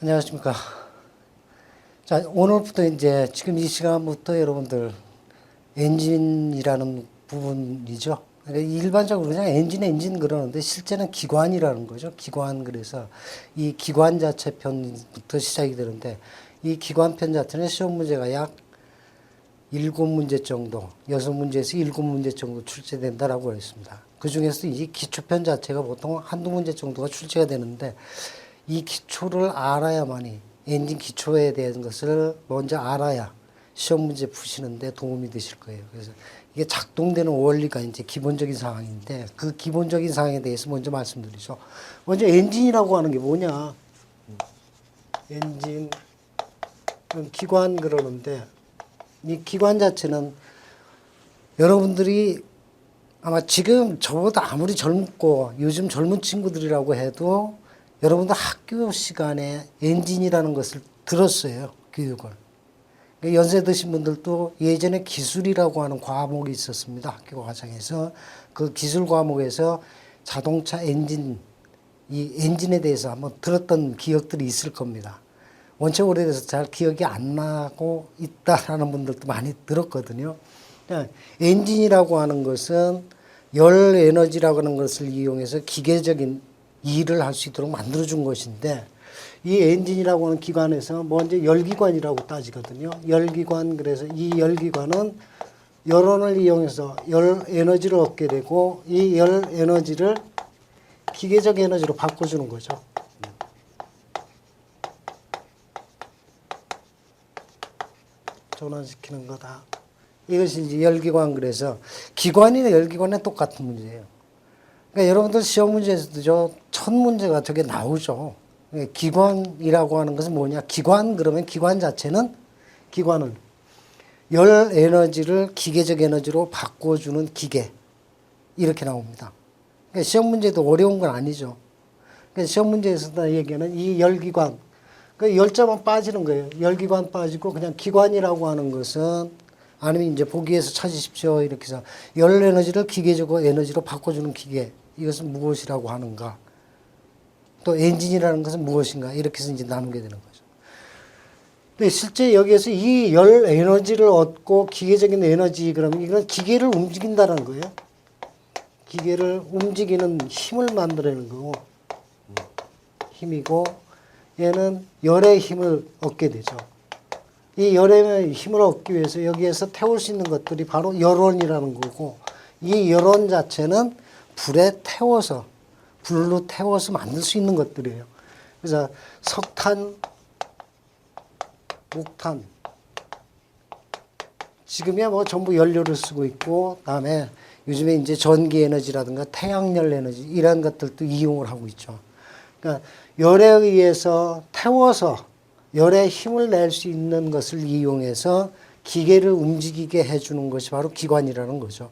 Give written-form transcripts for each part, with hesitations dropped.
안녕하십니까. 자, 오늘부터 이제 지금 이 시간부터 여러분들 엔진이라는 부분이죠. 그러니까 일반적으로 그냥 엔진 그러는데 실제는 기관이라는 거죠. 기관. 그래서 이 기관 자체 편부터 시작이 되는데 이 기관 편 자체는 시험 문제가 약 7문제 정도, 6문제에서 7문제 정도 출제된다라고 했습니다. 그 중에서 이 기초편 자체가 보통 한두 문제 정도가 출제가 되는데 이 기초를 알아야만이 엔진 기초에 대한 것을 먼저 알아야 시험 문제 푸시는데 도움이 되실 거예요. 그래서 이게 작동되는 원리가 이제 기본적인 상황인데 그 기본적인 상황에 대해서 먼저 말씀드리죠. 먼저 엔진이라고 하는 게 뭐냐? 엔진, 기관 그러는데 이 기관 자체는 여러분들이 아마 지금 저보다 아무리 젊고 요즘 젊은 친구들이라고 해도 여러분들 학교 시간에 엔진이라는 것을 들었어요. 교육을. 연세 드신 분들도 예전에 기술이라고 하는 과목이 있었습니다. 학교 과정에서. 그 기술 과목에서 자동차 엔진, 이 엔진에 대해서 한번 들었던 기억들이 있을 겁니다. 원체 오래돼서 잘 기억이 안 나고 있다라는 분들도 많이 들었거든요. 엔진이라고 하는 것은 열 에너지라고 하는 것을 이용해서 기계적인 일을 할 수 있도록 만들어준 것인데 이 엔진이라고 하는 기관에서 먼저 열기관이라고 따지거든요. 열기관, 그래서 이 열기관은 열원을 이용해서 열 에너지를 얻게 되고 이 열 에너지를 기계적 에너지로 바꿔주는 거죠. 전환시키는 거다. 이것이 이제 열기관. 그래서 기관이나 열기관은 똑같은 문제예요. 그러니까 여러분들 시험 문제에서도 첫 문제가 저게 나오죠. 기관이라고 하는 것은 뭐냐? 기관 그러면 기관 자체는 기관은 열 에너지를 기계적 에너지로 바꿔주는 기계 이렇게 나옵니다. 그러니까 시험 문제도 어려운 건 아니죠. 그러니까 시험 문제에서 얘기하는 이 열기관, 그 열자만 빠지는 거예요. 열기관 빠지고 그냥 기관이라고 하는 것은 아니면 이제 보기에서 찾으십시오. 이렇게 해서 열 에너지를 기계적 에너지로 바꿔주는 기계. 이것은 무엇이라고 하는가? 또 엔진이라는 것은 무엇인가? 이렇게 해서 이제 나누게 되는 거죠. 근데 실제 여기에서 이 열 에너지를 얻고 기계적인 에너지, 그러면 이건 기계를 움직인다는 거예요. 기계를 움직이는 힘을 만들어내는 거고, 힘이고, 얘는 열의 힘을 얻게 되죠. 이 열의 힘을 얻기 위해서 여기에서 태울 수 있는 것들이 바로 열원이라는 거고, 이 열원 자체는 불에 태워서, 불로 태워서 만들 수 있는 것들이에요. 그래서 석탄, 목탄, 지금이야 뭐 전부 연료를 쓰고 있고, 다음에 요즘에 이제 전기 에너지라든가 태양열 에너지, 이런 것들도 이용을 하고 있죠. 그러니까 열에 의해서 태워서 열의 힘을 낼 수 있는 것을 이용해서 기계를 움직이게 해주는 것이 바로 기관이라는 거죠.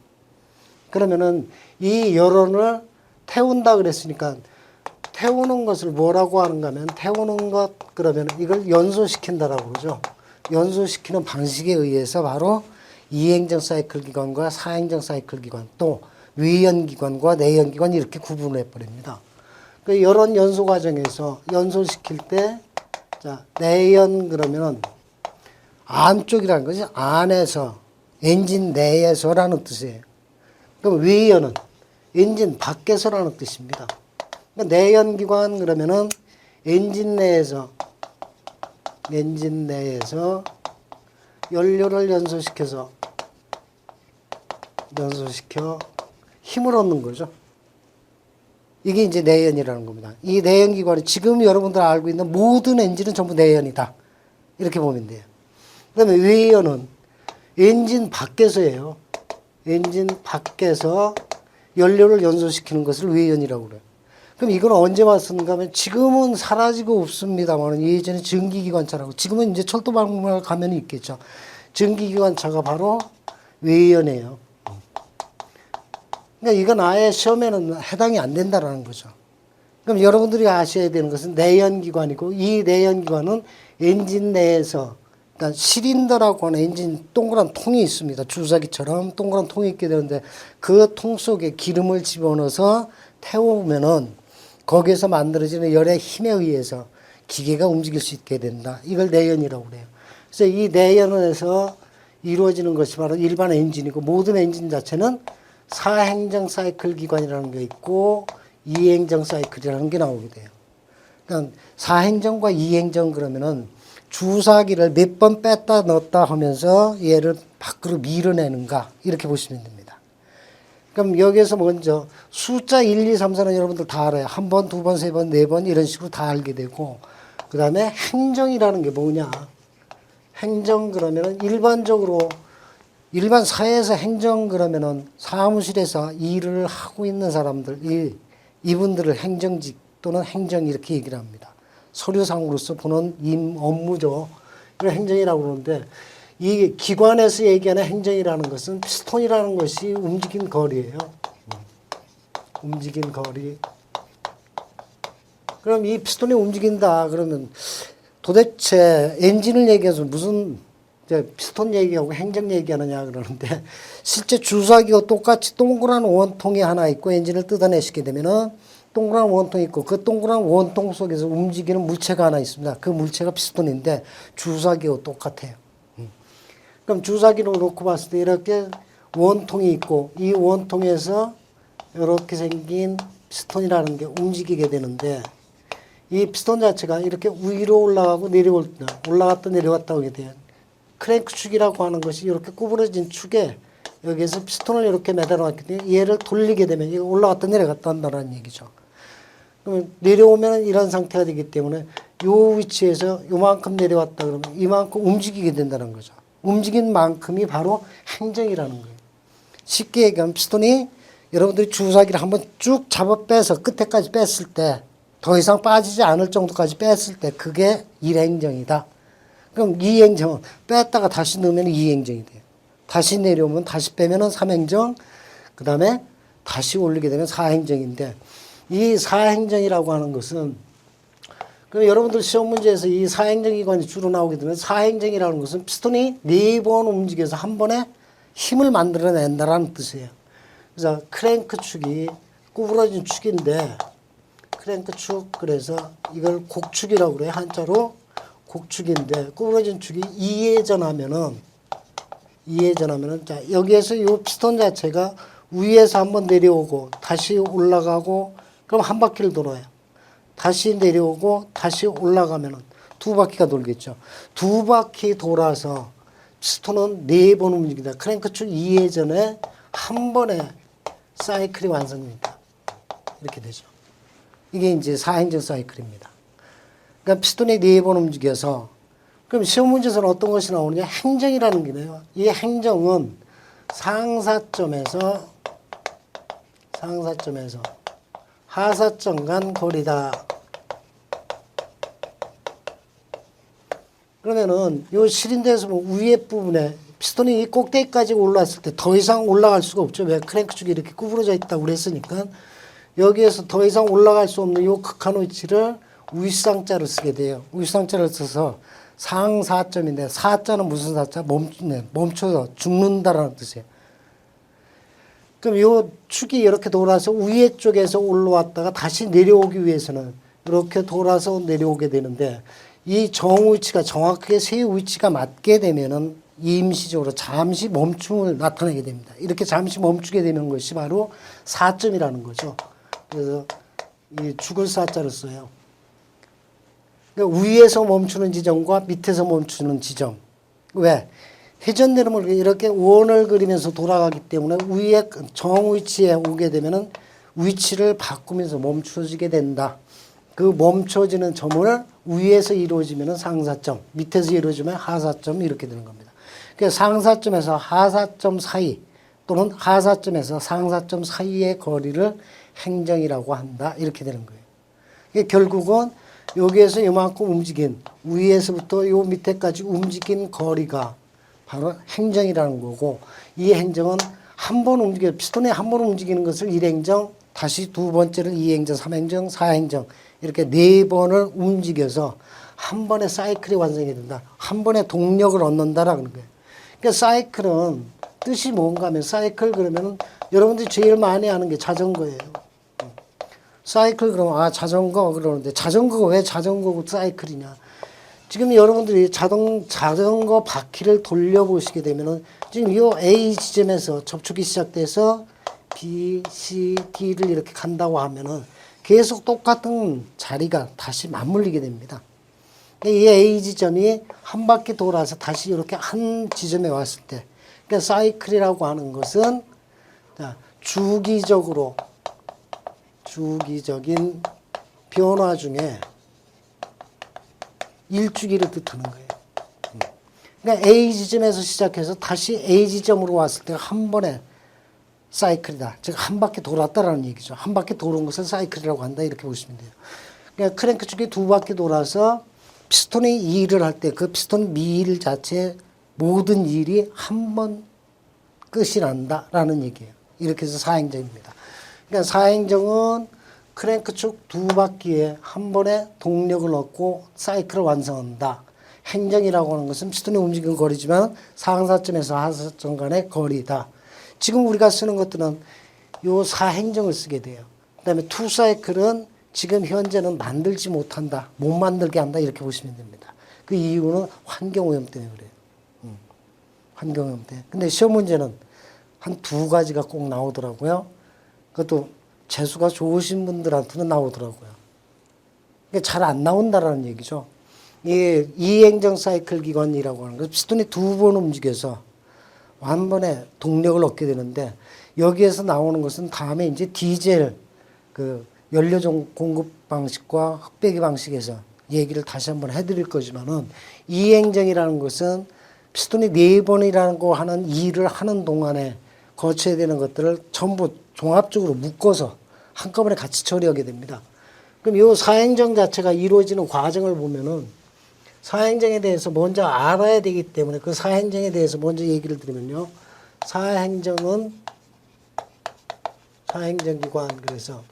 그러면은 이 열원을 태운다 그랬으니까 태우는 것을 뭐라고 하는가 하면 태우는 것 그러면 이걸 연소시킨다라고 그러죠. 연소시키는 방식에 의해서 바로 이행정 사이클 기관과 사행정 사이클 기관 또 위연 기관과 내연 기관 이렇게 구분을 해버립니다. 그 열원 연소 과정에서 연소시킬 때 자, 내연 그러면 안쪽이라는 거죠. 안에서 엔진 내에서라는 뜻이에요. 그럼 위연은 엔진 밖에서라는 뜻입니다. 그러니까 내연기관 그러면은 엔진 내에서 연료를 연소시켜 힘을 얻는 거죠. 이게 이제 내연이라는 겁니다. 이 내연기관이 지금 여러분들 알고 있는 모든 엔진은 전부 내연이다. 이렇게 보면 돼요. 그 다음에 위연은 엔진 밖에서예요. 엔진 밖에서 연료를 연소시키는 것을 외연이라고 그래요. 그럼 이건 언제 왔었는가 하면 지금은 사라지고 없습니다만 예전에 전기기관차라고 지금은 이제 철도박물관 가면 있겠죠. 전기기관차가 바로 외연이에요. 그러니까 이건 아예 시험에는 해당이 안 된다라는 거죠. 그럼 여러분들이 아셔야 되는 것은 내연기관이고 이 내연기관은 엔진 내에서 그러니까 실린더라고 하는 엔진 동그란 통이 있습니다. 주사기처럼 동그란 통이 있게 되는데 그 통 속에 기름을 집어넣어서 태우면은 거기에서 만들어지는 열의 힘에 의해서 기계가 움직일 수 있게 된다. 이걸 내연이라고 그래요. 그래서 이 내연에서 이루어지는 것이 바로 일반 엔진이고 모든 엔진 자체는 사행정 사이클 기관이라는 게 있고 이행정 사이클이라는 게 나오게 돼요. 그러니까 사행정과 이행정 그러면은 주사기를 몇 번 뺐다 넣었다 하면서 얘를 밖으로 밀어내는가 이렇게 보시면 됩니다. 그럼 여기에서 먼저 숫자 1, 2, 3, 4는 여러분들 다 알아요. 한 번, 두 번, 세 번, 네 번 이런 식으로 다 알게 되고 그 다음에 행정이라는 게 뭐냐. 행정 그러면은 일반적으로 일반 사회에서 행정 그러면은 사무실에서 일을 하고 있는 사람들 이분들을 행정직 또는 행정 이렇게 얘기를 합니다. 서류상으로서 보는 업무죠. 이걸 행정이라고 그러는데 이 기관에서 얘기하는 행정이라는 것은 피스톤이라는 것이 움직인 거리예요. 움직인 거리. 그럼 이 피스톤이 움직인다 그러면 도대체 엔진을 얘기해서 무슨 피스톤 얘기하고 행정 얘기하느냐 그러는데 실제 주사기와 똑같이 동그란 원통이 하나 있고 엔진을 뜯어내시게 되면은 동그란 원통이 있고 그 동그란 원통 속에서 움직이는 물체가 하나 있습니다. 그 물체가 피스톤인데 주사기와 똑같아요. 그럼 주사기로 놓고 봤을 때 이렇게 원통이 있고 이 원통에서 이렇게 생긴 피스톤이라는 게 움직이게 되는데 이 피스톤 자체가 이렇게 위로 올라가고 내려올 때 올라갔다 내려갔다 하게 돼요. 크랭크 축이라고 하는 것이 이렇게 구부러진 축에 여기에서 피스톤을 이렇게 매달아 놨기 때문에 얘를 돌리게 되면 이거 올라갔다 내려갔다 한다는 얘기죠. 그러면 내려오면 이런 상태가 되기 때문에 요 위치에서 요만큼 내려왔다 그러면 이만큼 움직이게 된다는 거죠. 움직인 만큼이 바로 행정이라는 거예요. 쉽게 얘기하면 피스톤이 여러분들이 주사기를 한번 쭉 잡아 빼서 끝에까지 뺐을 때 더 이상 빠지지 않을 정도까지 뺐을 때 그게 일행정이다. 그럼 이행정은 뺐다가 다시 넣으면 이행정이 돼요. 다시 내려오면 다시 빼면은 삼행정, 그 다음에 다시 올리게 되면 사행정인데 이 사행정이라고 하는 것은 그럼 여러분들 시험 문제에서 이 사행정 기관이 주로 나오게 되면 사행정이라는 것은 피스톤이 4번 움직여서 한 번에 힘을 만들어낸다라는 뜻이에요. 그래서 크랭크 축이 구부러진 축인데 크랭크 축 그래서 이걸 곡축이라고 그래요. 한자로 곡축인데 구부러진 축이 이회전하면은 자 여기에서 이 피스톤 자체가 위에서 한번 내려오고 다시 올라가고 그럼 한 바퀴를 돌아요. 다시 내려오고 다시 올라가면은 두 바퀴가 돌겠죠. 두 바퀴 돌아서 피스톤은 4번 움직인다. 크랭크 축 이회전에 한 번에 사이클이 완성됩니다. 이렇게 되죠. 이게 이제 사행정 사이클입니다. 그러니까 피스톤이 4번 움직여서 그럼 시험 문제에서는 어떤 것이 나오느냐? 행정이라는 게 나요. 이 행정은 상사점에서 하사점 간 거리다. 그러면은 요 실인대에서 위에 부분에 피스톤이 이 꼭대기까지 올라왔을 때 더 이상 올라갈 수가 없죠. 왜? 크랭크 축이 이렇게 구부러져 있다고 그랬으니까 여기에서 더 이상 올라갈 수 없는 요 극한 위치를 위상자를 쓰게 돼요. 위상자를 써서 상사점인데 사자는 무슨 사자? 멈춰서 죽는다라는 뜻이에요. 그럼 요 축이 이렇게 돌아서 위에 쪽에서 올라왔다가 다시 내려오기 위해서는 이렇게 돌아서 내려오게 되는데 이 정위치가 정확하게 세 위치가 맞게 되면은 임시적으로 잠시 멈춤을 나타내게 됩니다. 이렇게 잠시 멈추게 되는 것이 바로 사점이라는 거죠. 그래서 이 죽을 사자를 써요. 그러니까 위에서 멈추는 지점과 밑에서 멈추는 지점. 왜? 회전되는 이렇게 원을 그리면서 돌아가기 때문에 위에 정위치에 오게 되면은 위치를 바꾸면서 멈춰지게 된다. 그 멈춰지는 점을 위에서 이루어지면 상사점, 밑에서 이루어지면 하사점 이렇게 되는 겁니다. 그래서 상사점에서 하사점 사이 또는 하사점에서 상사점 사이의 거리를 행정이라고 한다. 이렇게 되는 거예요. 이게 결국은 여기에서 이만큼 움직인 위에서부터 요 밑에까지 움직인 거리가 바로 행정이라는 거고 이 행정은 한 번 피스톤이 한 번 움직이는 것을 1행정, 다시 두 번째를 2행정, 3행정, 4행정 이렇게 4번을 움직여서 한 번에 사이클이 완성이 된다. 한 번에 동력을 얻는다라는 거예요. 그러니까 사이클은 뜻이 뭔가 하면 사이클 그러면은 여러분들이 제일 많이 하는 게 자전거예요. 사이클 그러면 아 자전거 그러는데 자전거가 왜 자전거고 사이클이냐? 지금 여러분들이 자전거 바퀴를 돌려보시게 되면은 지금 이 A 지점에서 접촉이 시작돼서 B, C, D를 이렇게 간다고 하면은 계속 똑같은 자리가 다시 맞물리게 됩니다. 이 A 지점이 한 바퀴 돌아서 다시 이렇게 한 지점에 왔을 때, 그러니까 사이클이라고 하는 것은 주기적인 변화 중에 일주기를 뜻하는 거예요. 그러니까 A 지점에서 시작해서 다시 A 지점으로 왔을 때 한 번에 사이클이다. 즉 한 바퀴 돌았다라는 얘기죠. 한 바퀴 도는 것을 사이클이라고 한다. 이렇게 보시면 돼요. 그러니까 크랭크 축이 두 바퀴 돌아서 피스톤이 이 일을 할 때 그 피스톤 미일 자체의 모든 일이 한 번 끝이 난다라는 얘기예요. 이렇게 해서 사행정입니다. 그러니까 사행정은 크랭크 축 두 바퀴에 한 번에 동력을 얻고 사이클을 완성한다. 행정이라고 하는 것은 피스톤이 움직이는 거리지만 상사점에서 하사점 간의 거리다. 지금 우리가 쓰는 것들은 요 사행정을 쓰게 돼요. 그 다음에 투 사이클은 지금 현재는 만들지 못한다. 못 만들게 한다. 이렇게 보시면 됩니다. 그 이유는 환경오염 때문에 그래요. 환경오염 때문에. 근데 시험 문제는 한 두 가지가 꼭 나오더라고요. 그것도 재수가 좋으신 분들한테는 나오더라고요. 잘 안 나온다라는 얘기죠. 이 이행정 사이클 기관이라고 하는 것, 피스톤이 두 번 움직여서 한 번에 동력을 얻게 되는데 여기에서 나오는 것은 다음에 이제 디젤 그 연료 공급 방식과 흑배기 방식에서 얘기를 다시 한번 해드릴 거지만은 이행정이라는 것은 피스톤이 네 번이라는 거 하는 일을 하는 동안에 거쳐야 되는 것들을 전부 종합적으로 묶어서 한꺼번에 같이 처리하게 됩니다. 그럼 이 사행정 자체가 이루어지는 과정을 보면은 사행정에 대해서 먼저 알아야 되기 때문에 그 사행정에 대해서 먼저 얘기를 드리면요. 사행정은 사행정기관 그래서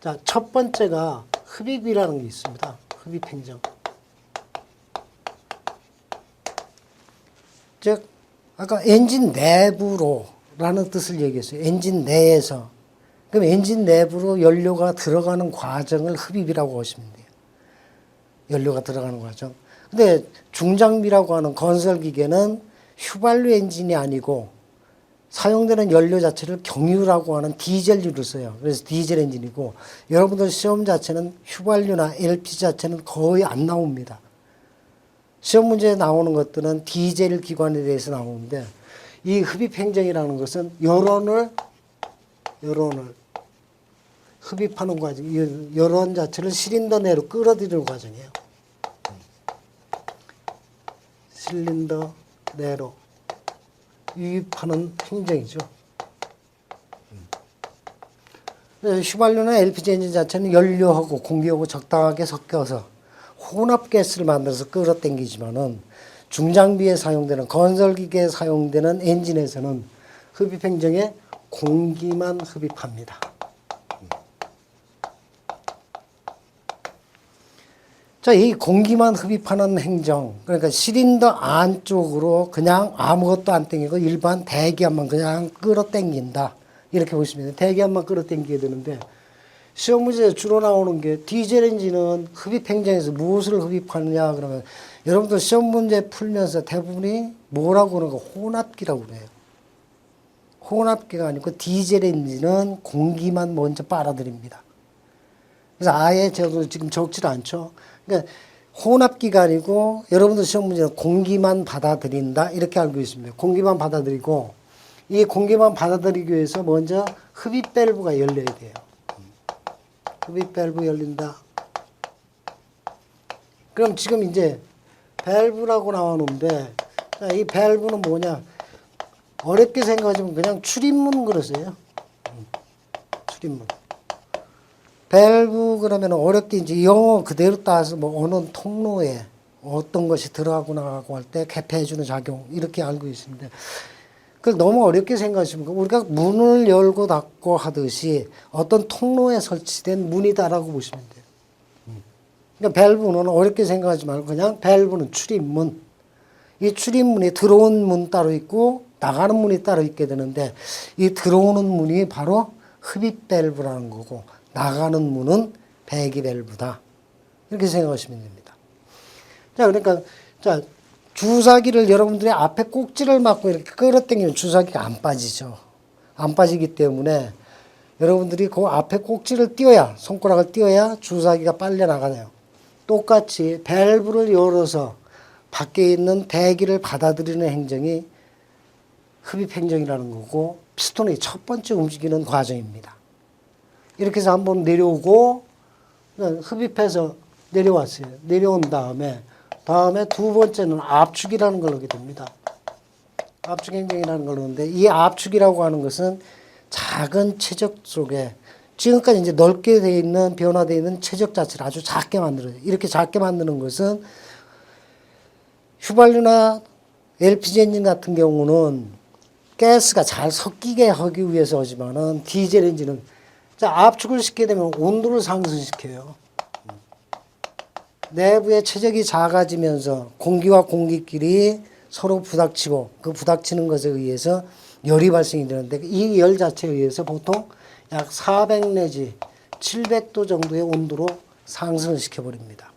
자, 첫 번째가 흡입이라는 게 있습니다. 흡입행정. 즉 아까 엔진 내부로라는 뜻을 얘기했어요. 엔진 내에서. 그럼 엔진 내부로 연료가 들어가는 과정을 흡입이라고 하시면 돼요. 연료가 들어가는 과정. 근데 중장비라고 하는 건설 기계는 휘발유 엔진이 아니고 사용되는 연료 자체를 경유라고 하는 디젤유를 써요. 그래서 디젤 엔진이고 여러분들 시험 자체는 휘발유나 LPG 자체는 거의 안 나옵니다. 시험 문제에 나오는 것들은 디젤 기관에 대해서 나오는데 이 흡입 행정이라는 것은 여론을 흡입하는 과정, 여론 자체를 실린더 내로 끌어들이는 과정이에요. 실린더 내로 유입하는 행정이죠. 휘발유나 LPG 엔진 자체는 연료하고 공기하고 적당하게 섞여서 혼합가스를 만들어서 끌어당기지만은 중장비에 사용되는 건설기계에 사용되는 엔진에서는 흡입 행정에 공기만 흡입합니다. 자, 이 공기만 흡입하는 행정, 그러니까 실린더 안쪽으로 그냥 아무것도 안 당기고 일반 대기압만 그냥 끌어당긴다. 이렇게 보시면 돼요. 대기압만 끌어당기게 되는데 시험 문제에 주로 나오는 게 디젤 엔진은 흡입 행정에서 무엇을 흡입하느냐 그러면 여러분들 시험 문제 풀면서 대부분이 뭐라고 그러는 거 혼합기라고 그래요. 혼합기가 아니고 디젤 엔진은 공기만 먼저 빨아들입니다. 그래서 아예 저도 지금 적질 않죠. 그러니까 혼합기가 아니고 여러분들 시험 문제는 공기만 받아들인다 이렇게 알고 있습니다. 공기만 받아들이고 이 공기만 받아들이기 위해서 먼저 흡입 밸브가 열려야 돼요. 흡입 밸브 열린다. 그럼 지금 이제 밸브라고 나오는데 이 밸브는 뭐냐? 어렵게 생각하시면 그냥 출입문 그러세요. 출입문. 밸브 그러면 어렵게 이제 영어 그대로 따서 뭐 어느 통로에 어떤 것이 들어가고 나가고 할 때 개폐해주는 작용 이렇게 알고 있습니다. 그걸 너무 어렵게 생각하시면 우리가 문을 열고 닫고 하듯이 어떤 통로에 설치된 문이다라고 보시면 돼요. 그러니까 밸브는 어렵게 생각하지 말고 그냥 밸브는 출입문. 이 출입문이 들어온 문 따로 있고 나가는 문이 따로 있게 되는데 이 들어오는 문이 바로 흡입 밸브라는 거고 나가는 문은 배기 밸브다. 이렇게 생각하시면 됩니다. 자, 그러니까, 자, 주사기를 여러분들이 앞에 꼭지를 맞고 이렇게 끌어당기면 주사기가 안 빠지죠. 안 빠지기 때문에 여러분들이 그 앞에 꼭지를 띄워야, 손가락을 띄워야 주사기가 빨려 나가네요. 똑같이 밸브를 열어서 밖에 있는 대기를 받아들이는 행정이 흡입 행정이라는 거고, 피스톤의 첫 번째 움직이는 과정입니다. 이렇게 해서 한번 내려오고, 흡입해서 내려왔어요. 내려온 다음에 두 번째는 압축이라는 걸 하게 됩니다. 압축 행정이라는 걸 하는데, 이 압축이라고 하는 것은 작은 최적 속에 지금까지 이제 넓게 되어 있는, 변화되어 있는 최적 자체를 아주 작게 만들어요. 이렇게 작게 만드는 것은 휘발유나 LPG 엔진 같은 경우는 가스가 잘 섞이게 하기 위해서 하지만은 디젤 엔진은 자, 압축을 시키게 되면 온도를 상승시켜요. 내부의 최적이 작아지면서 공기와 공기끼리 서로 부닥치고 그 부닥치는 것에 의해서 열이 발생이 되는데 이 열 자체에 의해서 보통 약 400 내지 700도 정도의 온도로 상승을 시켜버립니다.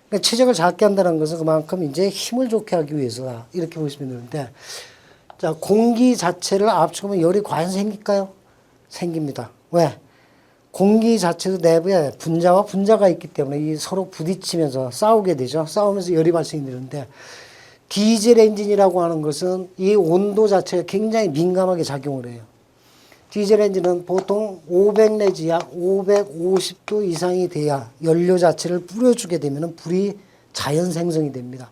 그러니까 최적을 작게 한다는 것은 그만큼 이제 힘을 좋게 하기 위해서다. 이렇게 보시면 되는데, 자, 공기 자체를 압축하면 열이 과연 생길까요? 생깁니다. 왜? 공기 자체도 내부에 분자와 분자가 있기 때문에 이 서로 부딪히면서 싸우게 되죠. 싸우면서 열이 발생이 되는데, 디젤 엔진이라고 하는 것은 이 온도 자체가 굉장히 민감하게 작용을 해요. 디젤 엔진은 보통 500 내지 약 550도 이상이 돼야 연료 자체를 뿌려주게 되면 불이 자연 생성이 됩니다.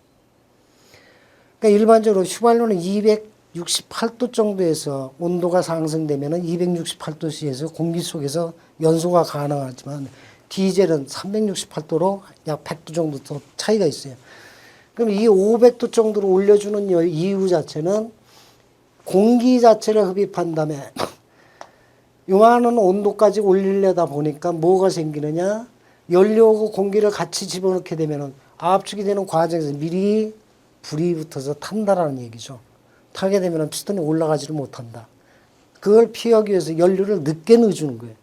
그러니까 일반적으로 휘발유는 268도 정도에서 온도가 상승되면 268도씨에서 공기 속에서 연소가 가능하지만 디젤은 368도로 약 100도 정도 더 차이가 있어요. 그럼 이 500도 정도로 올려주는 이유 자체는 공기 자체를 흡입한 다음에 요만한 온도까지 올리려다 보니까 뭐가 생기느냐? 연료하고 공기를 같이 집어넣게 되면 압축이 되는 과정에서 미리 불이 붙어서 탄다라는 얘기죠. 타게 되면 피스톤이 올라가지를 못한다. 그걸 피하기 위해서 연료를 늦게 넣어주는 거예요.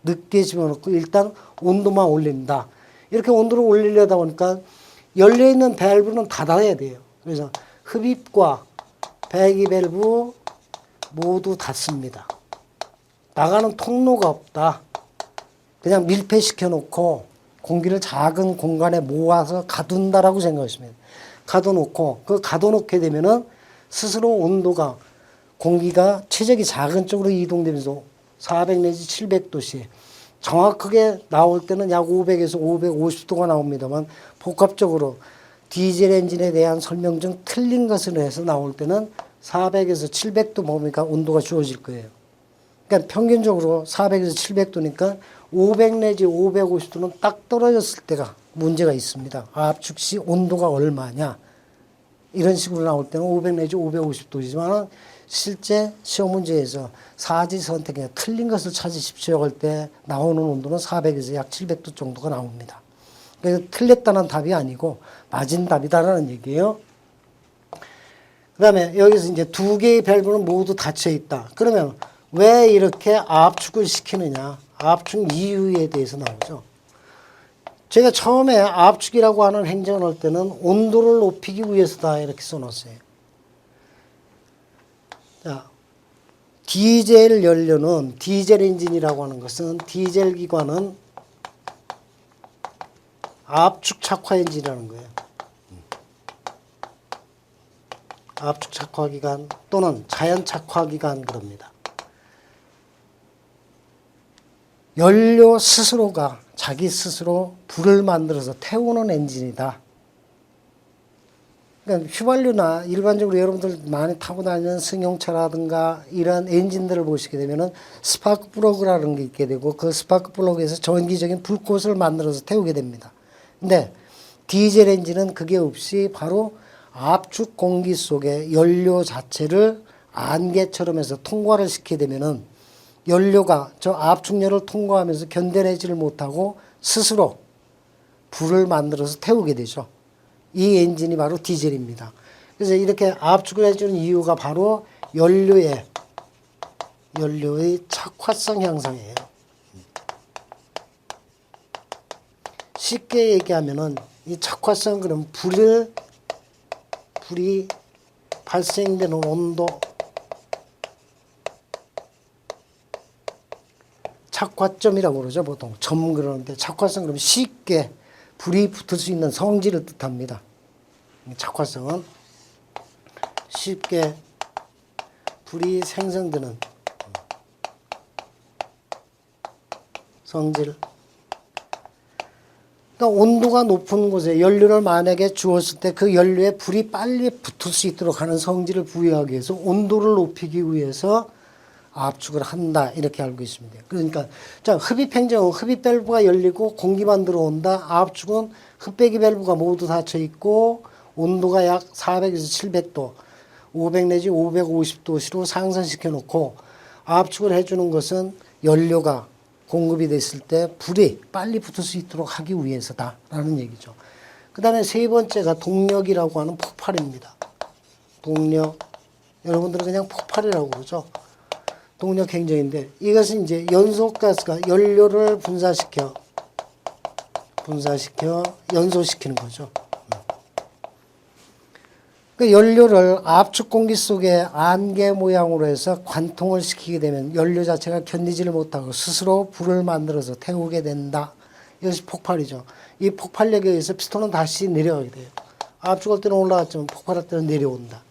늦게 집어넣고 일단 온도만 올린다. 이렇게 온도를 올리려다 보니까 열려있는 밸브는 닫아야 돼요. 그래서 흡입과 배기 밸브 모두 닫습니다. 나가는 통로가 없다. 그냥 밀폐시켜 놓고 공기를 작은 공간에 모아서 가둔다라고 생각하시면 돼요. 가둬놓고 그 가둬놓게 되면은 스스로 온도가 공기가 최적이 작은 쪽으로 이동되면서 400 내지 700도씨 정확하게 나올 때는 약 500에서 550도가 나옵니다만 복합적으로 디젤 엔진에 대한 설명 중 틀린 것을 해서 나올 때는 400에서 700도 보니까 온도가 주어질 거예요. 그러니까 평균적으로 400에서 700도니까 500 내지 550도는 딱 떨어졌을 때가 문제가 있습니다. 압축 시 온도가 얼마냐. 이런 식으로 나올 때는 500 내지 550도이지만 실제 시험 문제에서 사지 선택에 틀린 것을 찾으십시오 할 때 나오는 온도는 400에서 약 700도 정도가 나옵니다. 그래서 틀렸다는 답이 아니고 맞은 답이다라는 얘기예요. 그 다음에 여기서 이제 두 개의 밸브는 모두 닫혀 있다. 그러면 왜 이렇게 압축을 시키느냐. 압축 이유에 대해서 나오죠. 제가 처음에 압축이라고 하는 행정을 할 때는 온도를 높이기 위해서다 이렇게 써놨어요. 자, 디젤 연료는 디젤 엔진이라고 하는 것은 디젤 기관은 압축 착화 엔진이라는 거예요. 압축 착화 기관 또는 자연 착화 기관 그럽니다. 연료 스스로가 자기 스스로 불을 만들어서 태우는 엔진이다. 그러니까 휘발유나 일반적으로 여러분들 많이 타고 다니는 승용차라든가 이런 엔진들을 보시게 되면은 스파크 플러그라는 게 있게 되고 그 스파크 플러그에서 전기적인 불꽃을 만들어서 태우게 됩니다. 근데 디젤 엔진은 그게 없이 바로 압축 공기 속에 연료 자체를 안개처럼 해서 통과를 시키게 되면은 연료가 저 압축열을 통과하면서 견뎌내지를 못하고 스스로 불을 만들어서 태우게 되죠. 이 엔진이 바로 디젤입니다. 그래서 이렇게 압축을 해주는 이유가 바로 연료의 착화성 향상이에요. 쉽게 얘기하면은 이 적화성 그럼 불이 발생되는 온도 착화점이라고 그러죠. 보통 점 그러는데 착화성 그러면 쉽게 불이 붙을 수 있는 성질을 뜻합니다. 착화성은 쉽게 불이 생성되는 성질. 그러니까 온도가 높은 곳에 연료를 만약에 주었을 때 그 연료에 불이 빨리 붙을 수 있도록 하는 성질을 부여하기 위해서 온도를 높이기 위해서 압축을 한다 이렇게 알고 있으면 돼요. 그러니까 자 흡입 행정은 흡입 밸브가 열리고 공기만 들어온다. 압축은 흡배기 밸브가 모두 닫혀 있고 온도가 약 400에서 700도, 500 내지 550도씨로 상승시켜 놓고 압축을 해주는 것은 연료가 공급이 됐을 때 불이 빨리 붙을 수 있도록 하기 위해서다라는 얘기죠. 그 다음에 세 번째가 동력이라고 하는 폭발입니다. 동력. 여러분들은 그냥 폭발이라고 그러죠. 동력 행정인데 이것은 이제 연소가스가 연료를 분사시켜 연소시키는 거죠. 그 연료를 압축 공기 속에 안개 모양으로 해서 관통을 시키게 되면 연료 자체가 견디지를 못하고 스스로 불을 만들어서 태우게 된다. 이것이 폭발이죠. 이 폭발력에 의해서 피스톤은 다시 내려가게 돼요. 압축할 때는 올라갔지만 폭발할 때는 내려온다.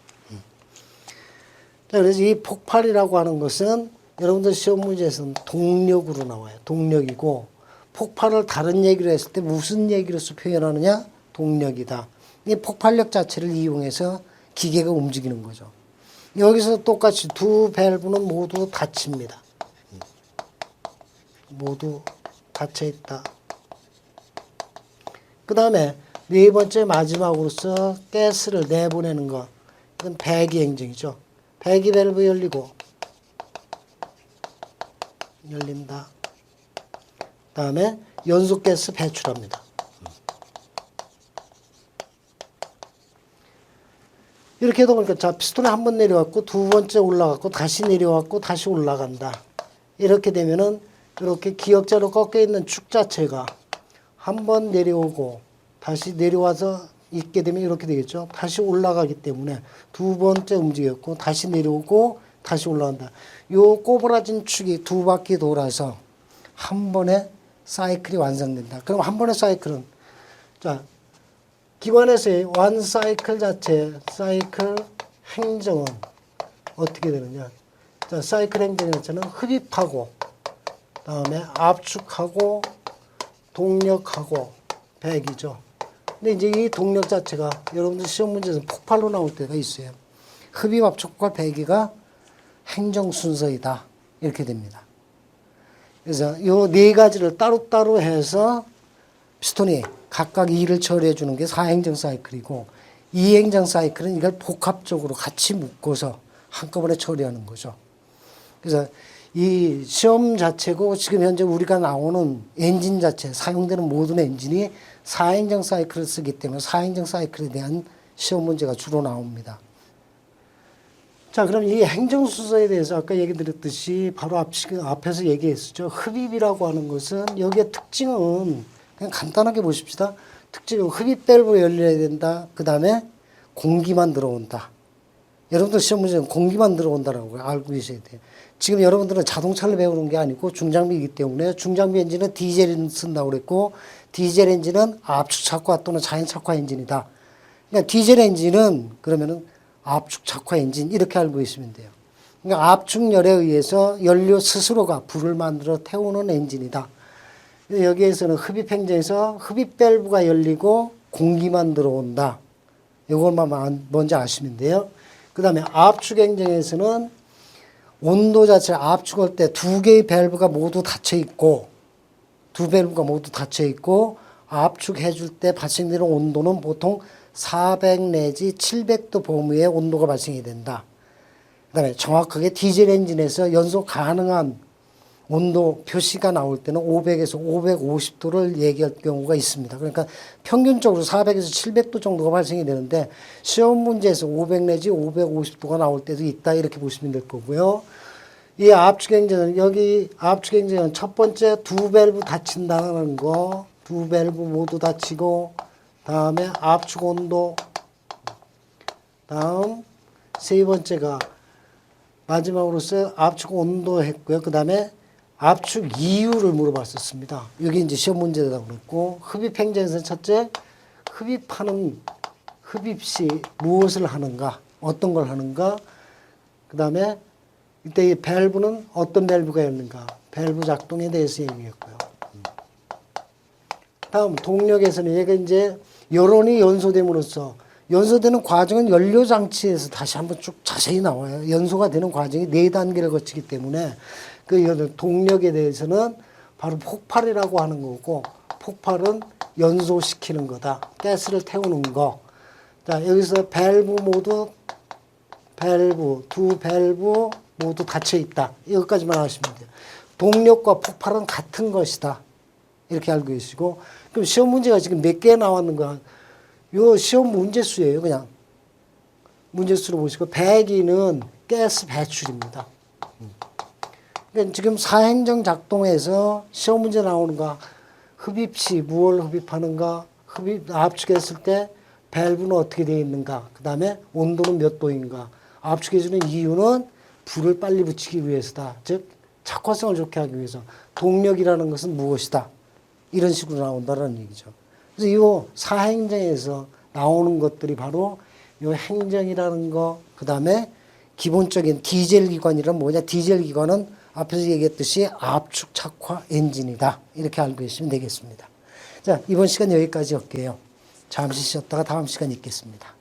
자, 그래서 이 폭발이라고 하는 것은 여러분들 시험 문제에서는 동력으로 나와요. 동력이고 폭발을 다른 얘기로 했을 때 무슨 얘기로서 표현하느냐? 동력이다. 이 폭발력 자체를 이용해서 기계가 움직이는 거죠. 여기서 똑같이 두 밸브는 모두 닫힙니다. 모두 닫혀 있다. 그 다음에 네 번째 마지막으로서 가스를 내보내는 것. 이건 배기 행정이죠. 배기 밸브 열린다. 다음에 연소가스 배출합니다. 이렇게 해도 보니까 자 피스톤이 한 번 내려왔고 두 번째 올라갔고 다시 내려왔고 다시 올라간다. 이렇게 되면은 이렇게 기역자로 꺾여 있는 축 자체가 한 번 내려오고 다시 내려와서 있게 되면 이렇게 되겠죠. 다시 올라가기 때문에 두 번째 움직였고 다시 내려오고 다시 올라간다. 요 꼬부라진 축이 두 바퀴 돌아서 한 번에 사이클이 완성된다. 그럼 한 번의 사이클은 자 기관에서의 원 사이클 자체, 사이클 행정은 어떻게 되느냐. 자, 사이클 행정 자체는 흡입하고, 다음에 압축하고, 동력하고, 배기죠. 근데 이제 이 동력 자체가 여러분들 시험 문제에서 폭발로 나올 때가 있어요. 흡입, 압축, 폭발, 배기가 행정 순서이다. 이렇게 됩니다. 그래서 이 네 가지를 따로따로 해서 피스톤이 각각 일을 처리해 주는 게 4행정 사이클이고 2행정 사이클은 이걸 복합적으로 같이 묶어서 한꺼번에 처리하는 거죠. 그래서 이 시험 자체고 지금 현재 우리가 나오는 엔진 자체, 사용되는 모든 엔진이 4행정 사이클을 쓰기 때문에 4행정 사이클에 대한 시험 문제가 주로 나옵니다. 자, 그럼 이 행정 순서에 대해서 아까 얘기 드렸듯이 바로 앞에서 얘기했었죠. 흡입이라고 하는 것은 여기에 특징은 그냥 간단하게 보십시다. 특징은 흡입 밸브 열려야 된다. 그 다음에 공기만 들어온다. 여러분들 시험 문제는 공기만 들어온다라고 알고 계셔야 돼요. 지금 여러분들은 자동차를 배우는 게 아니고 중장비이기 때문에 중장비 엔진은 디젤을 쓴다고 그랬고 디젤 엔진은 압축 착화 또는 자연 착화 엔진이다. 그러니까 디젤 엔진은 그러면은 압축 착화 엔진 이렇게 알고 있으면 돼요. 그러니까 압축열에 의해서 연료 스스로가 불을 만들어 태우는 엔진이다. 여기에서는 흡입 행정에서 흡입 밸브가 열리고 공기만 들어온다. 이것만 먼저 아시면 돼요. 그 다음에 압축 행정에서는 온도 자체를 압축할 때 두 개의 밸브가 모두 닫혀 있고 두 밸브가 모두 닫혀 있고 압축해 줄 때 발생되는 온도는 보통 400 내지 700도 범위의 온도가 발생이 된다. 그 다음에 정확하게 디젤 엔진에서 연소 가능한 온도 표시가 나올 때는 500에서 550도를 얘기할 경우가 있습니다. 그러니까 평균적으로 400에서 700도 정도가 발생이 되는데 시험 문제에서 500 내지 550도가 나올 때도 있다 이렇게 보시면 될 거고요. 이 압축 행정은 여기 압축 행정은 첫 번째 두 밸브 닫힌다는 거 두 밸브 모두 닫히고, 다음에 압축 온도, 다음 세 번째가 마지막으로서 압축 온도 했고요. 그 다음에 압축 이유를 물어봤었습니다. 여기 이제 시험 문제다 그랬고, 흡입 행정에서 첫째, 흡입하는, 흡입 시 무엇을 하는가, 어떤 걸 하는가, 그 다음에 이때 이 밸브는 어떤 밸브가 있는가, 밸브 작동에 대해서 얘기했고요. 다음 동력에서는 얘가 이제 열원이 연소됨으로써 연소되는 과정은 연료장치에서 다시 한번 쭉 자세히 나와요. 연소가 되는 과정이 4단계를 거치기 때문에 그 동력에 대해서는 바로 폭발이라고 하는 거고, 폭발은 연소시키는 거다. 가스를 태우는 거. 자, 여기서 밸브 모두, 두 밸브 모두 닫혀 있다. 이것까지만 하시면 돼요. 동력과 폭발은 같은 것이다. 이렇게 알고 계시고, 그럼 시험 문제가 지금 몇 개 나왔는가? 요 시험 문제수예요, 그냥. 문제수로 보시고, 배기는 가스 배출입니다. 그러니까 지금 사행정 작동에서 시험 문제 나오는 거, 흡입 시 무엇을 흡입하는가, 압축했을 때 밸브는 어떻게 되어 있는가, 그 다음에 온도는 몇 도인가, 압축해주는 이유는 불을 빨리 붙이기 위해서다. 즉, 착화성을 좋게 하기 위해서. 동력이라는 것은 무엇이다. 이런 식으로 나온다는 얘기죠. 그래서 이 사행정에서 나오는 것들이 바로 이 행정이라는 거, 그 다음에 기본적인 디젤 기관이란 뭐냐. 디젤 기관은 앞에서 얘기했듯이 압축 착화 엔진이다. 이렇게 알고 계시면 되겠습니다. 자, 이번 시간 여기까지 할게요. 잠시 쉬었다가 다음 시간 있겠습니다.